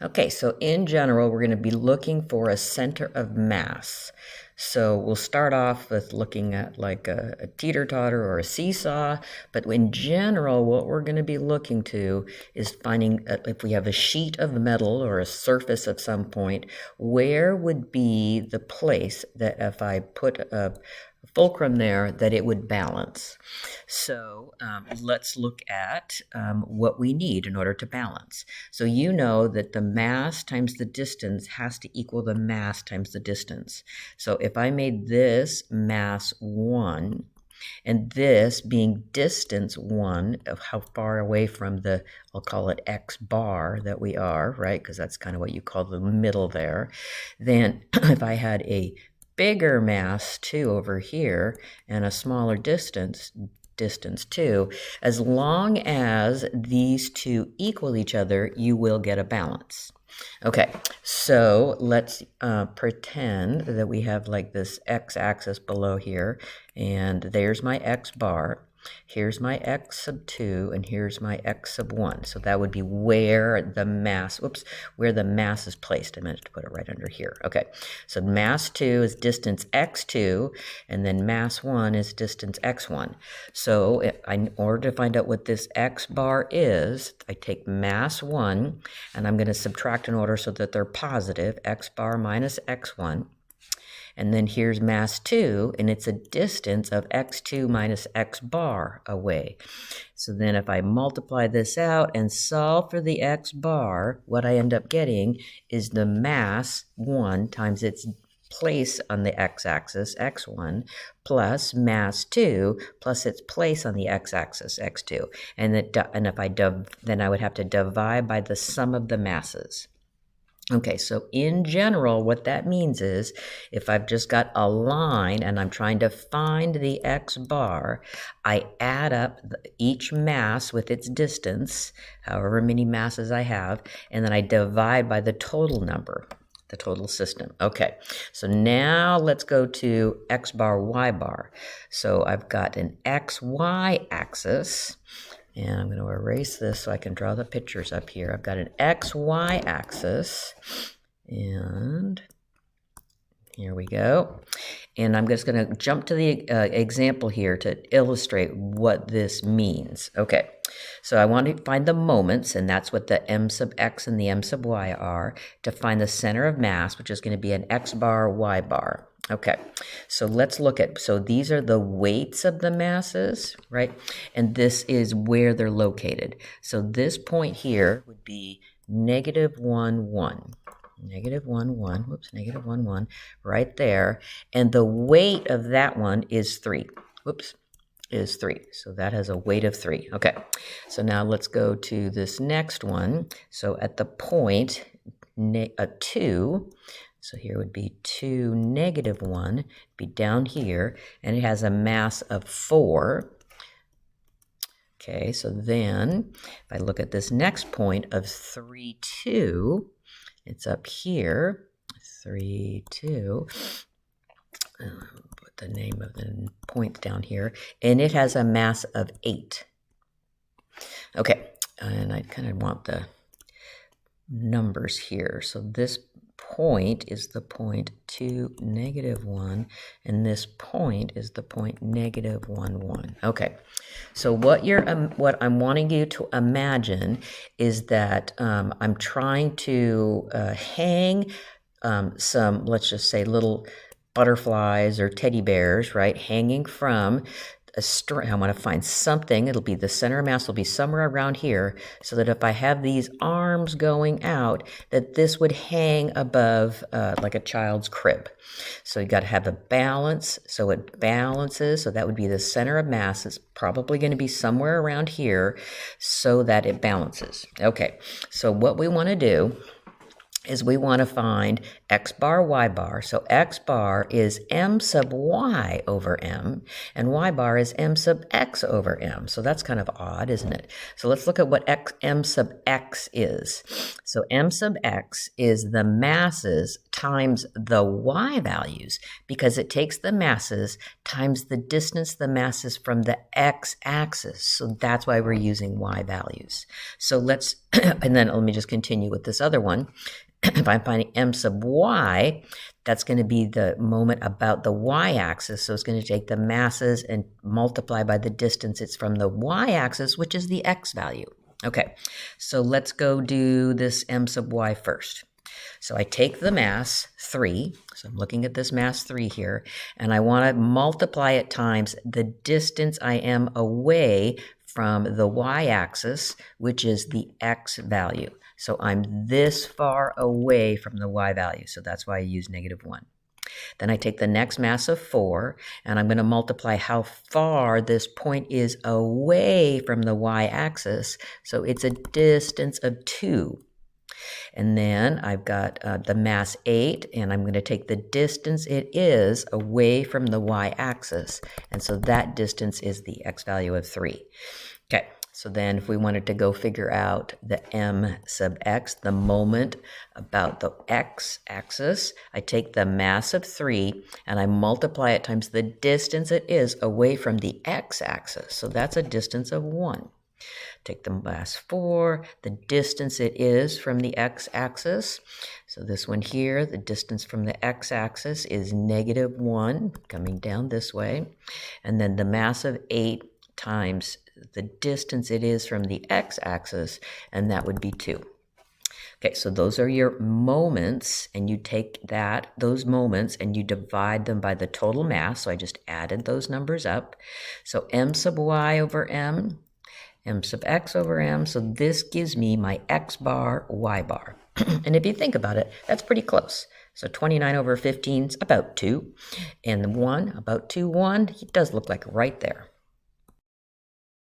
Okay, so in general, we're going to be looking for a center of mass. So we'll start off with looking at like a teeter-totter or a seesaw, but in general, what we're going to be looking to is finding if we have a sheet of metal or a surface of some point, where would be the place that if I put a fulcrum there, that it would balance. So let's look at what we need in order to balance. So you know that the mass times the distance has to equal the mass times the distance. So if I made this mass 1, and this being distance 1 of how far away from the, I'll call it X bar that we are, right? Because that's kind of what you call the middle there. Then if I had a bigger mass 2 over here and a smaller distance 2, as long as these two equal each other, you will get a balance. Okay, so let's pretend that we have like this x-axis below here, and there's my x bar. Here's my x sub 2, and here's my x sub 1. So that would be where the mass, where the mass is placed. I meant to put it right under here. Okay, so mass 2 is distance x2, and then mass 1 is distance x1. So in order to find out what this x bar is, I take mass 1, and I'm going to subtract in order so that they're positive, x bar minus x1. And then here's mass 2, and it's a distance of x2 minus x bar away. So then if I multiply this out and solve for the x bar, what I end up getting is the mass 1 times its place on the x-axis, x1, plus mass 2 plus its place on the x-axis, x2. And then I would have to divide by the sum of the masses. Okay, so in general, what that means is if I've just got a line and I'm trying to find the x bar, I add up each mass with its distance, however many masses I have, and then I divide by the total number, the total system. Okay, so now let's go to x bar, y bar. So I've got an xy axis. And I'm going to erase this so I can draw the pictures up here. I've got an XY axis, and here we go. And I'm just going to jump to the example here to illustrate what this means. Okay, so I want to find the moments, and that's what the m sub x and the m sub y are, to find the center of mass, which is going to be an x bar, y bar. Okay, so let's look at, so these are the weights of the masses, right? And this is where they're located. So this point here would be negative 1, 1. Negative 1, 1, whoops, negative 1, 1, right there. And the weight of that one is 3. Whoops, is 3. So that has a weight of 3. Okay, so now let's go to this next one. So at the point 2, so here would be 2, negative 1, be down here, and it has a mass of 4. Okay, so then if I look at this next point of 3, 2, it's up here, 3, 2. Put the name of the point down here, and it has a mass of 8. Okay, and I kind of want the numbers here. So this point is the point 2, negative 1, and this point is the point negative 1, 1. Okay, so what I'm wanting you to imagine is that I'm trying to hang some, let's just say, little butterflies or teddy bears, right, hanging from a string. I want to find something. It'll be the center of mass will be somewhere around here, so that if I have these arms going out, that this would hang above like a child's crib. So you got to have a balance, so it balances. So that would be the center of mass. It's probably going to be somewhere around here, so that it balances. Okay, so what we want to do is we want to find x bar, y bar. So x bar is m sub y over m, and y bar is m sub x over m. So that's kind of odd, isn't it? So let's look at what m sub x is. So m sub x is the masses times the y values because it takes the masses times the distance the mass is from the x-axis. So that's why we're using y values. So let's, and then let me just continue with this other one. If I'm finding m sub y, that's going to be the moment about the y-axis. So it's going to take the masses and multiply by the distance it's from the y-axis, which is the x value. Okay, so let's go do this m sub y first. So I take the mass 3, so I'm looking at this mass 3 here, and I want to multiply it times the distance I am away from the y-axis, which is the x value. So I'm this far away from the y value, so that's why I use -1. Then I take the next mass of 4, and I'm going to multiply how far this point is away from the y-axis. So it's a distance of 2. And then I've got the mass 8, and I'm going to take the distance it is away from the y-axis. And so that distance is the x value of 3. Okay, so then if we wanted to go figure out the m sub x, the moment about the x-axis, I take the mass of 3 and I multiply it times the distance it is away from the x-axis. So that's a distance of 1. Take the mass 4, the distance it is from the x-axis. So this one here, the distance from the x-axis is -1, coming down this way. And then the mass of 8 times the distance it is from the x-axis, and that would be 2. Okay, so those are your moments, and you take those moments and you divide them by the total mass. So I just added those numbers up. So m sub y over m sub x over m. So this gives me my x bar, y bar. And if you think about it, that's pretty close. So 29 over 15 is about 2. And the 1, about 2, 1, it does look like right there.